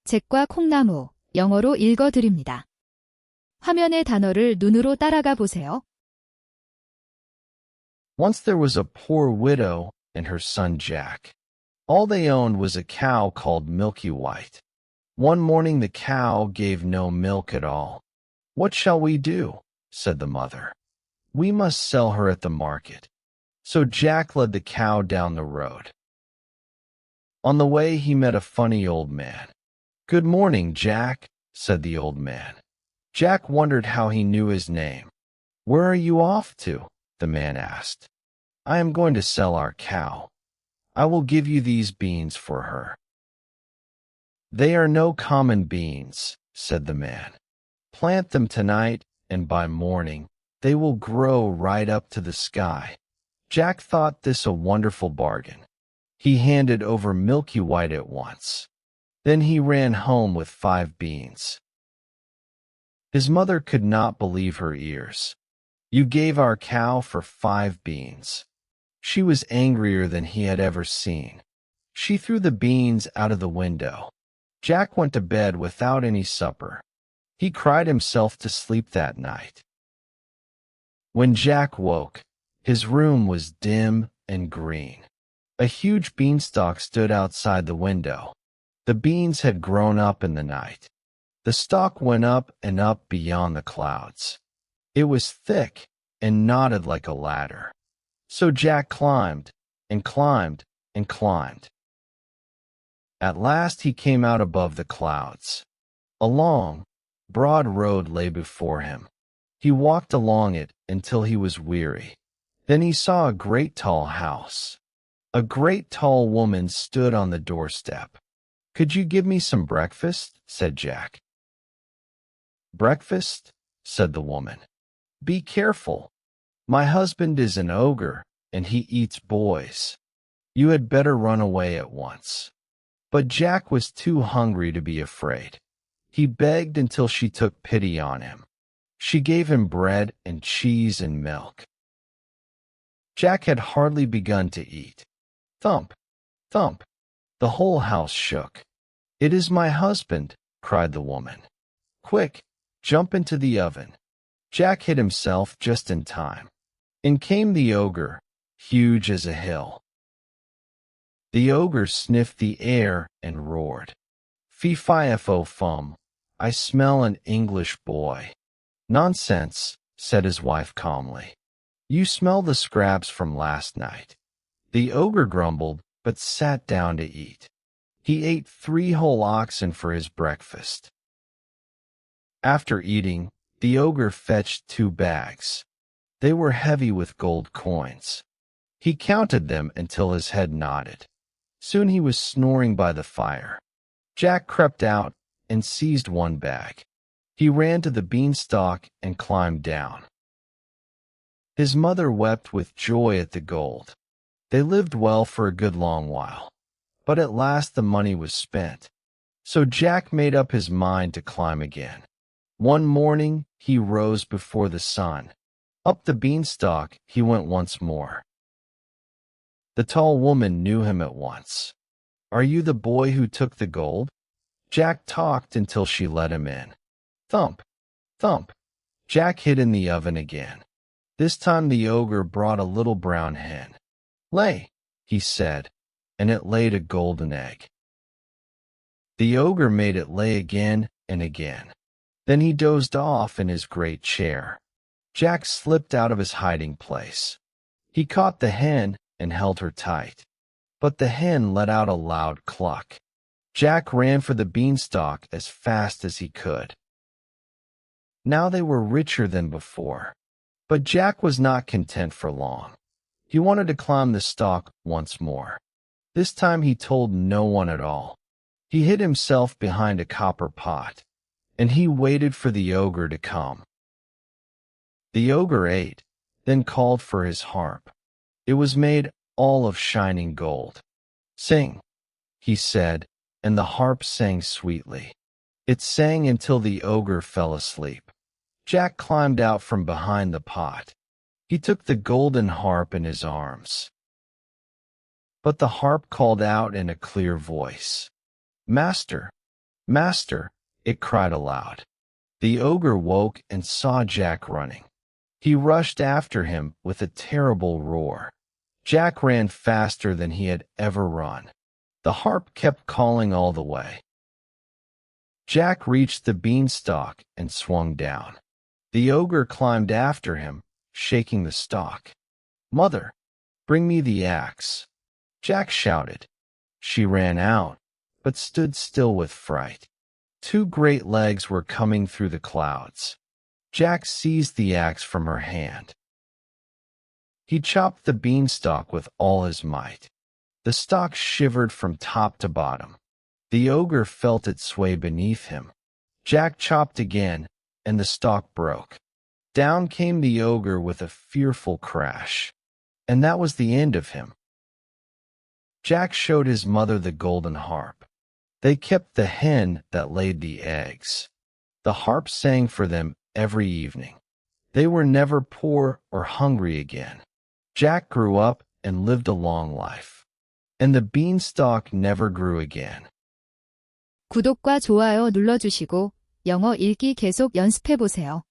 잭과 콩나무, 영어로 읽어드립니다. 화면의 단어를 눈으로 따라가 보세요. Once there was a poor widow and her son Jack. All they owned was a cow called Milky White. One morning the cow gave no milk at all. "What shall we do?" said the mother. "We must sell her at the market." So Jack led the cow down the road. On the way he met a funny old man. "Good morning, Jack," said the old man. Jack wondered how he knew his name. "Where are you off to?" the man asked. "I am going to sell our cow. I will give you these beans for her." "They are no common beans," said the man. "Plant them tonight, and by morning they will grow right up to the sky." Jack thought this a wonderful bargain. He handed over Milky White at once. Then he ran home with 5 beans. His mother could not believe her ears. "You gave our cow for 5 beans." She was angrier than he had ever seen. She threw the beans out of the window. Jack went to bed without any supper. He cried himself to sleep that night. When Jack woke, his room was dim and green. A huge beanstalk stood outside the window. The beans had grown up in the night. The stalk went up and up beyond the clouds. It was thick and knotted like a ladder. So Jack climbed and climbed and climbed. At last he came out above the clouds. A long, broad road lay before him. He walked along it until he was weary. Then he saw a great tall house. A great tall woman stood on the doorstep. "Could you give me some breakfast?" said Jack. "Breakfast?" said the woman. "Be careful. My husband is an ogre, and he eats boys. You had better run away at once." But Jack was too hungry to be afraid. He begged until she took pity on him. She gave him bread and cheese and milk. Jack had hardly begun to eat. Thump, thump, the whole house shook. "It is my husband," cried the woman. "Quick, jump into the oven." Jack hid himself just in time. In came the ogre, huge as a hill. The ogre sniffed the air and roared. "Fee-fi-fo-fum, I smell an English boy." "Nonsense," said his wife calmly. "You smell the scraps from last night." The ogre grumbled, but sat down to eat. He ate 3 whole oxen for his breakfast. After eating, the ogre fetched 2 bags. They were heavy with gold coins. He counted them until his head nodded. Soon he was snoring by the fire. Jack crept out and seized 1 bag. He ran to the beanstalk and climbed down. His mother wept with joy at the gold. They lived well for a good long while, but at last the money was spent. So Jack made up his mind to climb again. One morning he rose before the sun. Up the beanstalk he went once more. The tall woman knew him at once. "Are you the boy who took the gold?" Jack talked until she let him in. Thump, thump, Jack hid in the oven again. This time the ogre brought a little brown hen. "Lay," he said, and it laid a golden egg. The ogre made it lay again and again. Then he dozed off in his great chair. Jack slipped out of his hiding place. He caught the hen and held her tight. But the hen let out a loud cluck. Jack ran for the beanstalk as fast as he could. Now they were richer than before. But Jack was not content for long. He wanted to climb the stalk once more. This time he told no one at all. He hid himself behind a copper pot, and he waited for the ogre to come. The ogre ate, then called for his harp. It was made all of shining gold. "Sing," he said, and the harp sang sweetly. It sang until the ogre fell asleep. Jack climbed out from behind the pot. He took the golden harp in his arms. But the harp called out in a clear voice, "Master, Master, it cried aloud. The ogre woke and saw Jack running. He rushed after him with a terrible roar. Jack ran faster than he had ever run. The harp kept calling all the way. Jack reached the beanstalk and swung down. The ogre climbed after him, shaking the stalk. Mother, bring me the axe. Jack shouted. She ran out, but stood still with fright. Two great legs were coming through the clouds. Jack seized the axe from her hand. He chopped the beanstalk with all his might. The stalk shivered from top to bottom. The ogre felt it sway beneath him. Jack chopped again, and the stalk broke. Down came the ogre with a fearful crash. And that was the end of him. Jack showed his mother the golden harp. They kept the hen that laid the eggs. The harp sang for them every evening. They were never poor or hungry again. Jack grew up and lived a long life. And the beanstalk never grew again. 구독과 좋아요 눌러주시고 영어 읽기 계속 연습해보세요.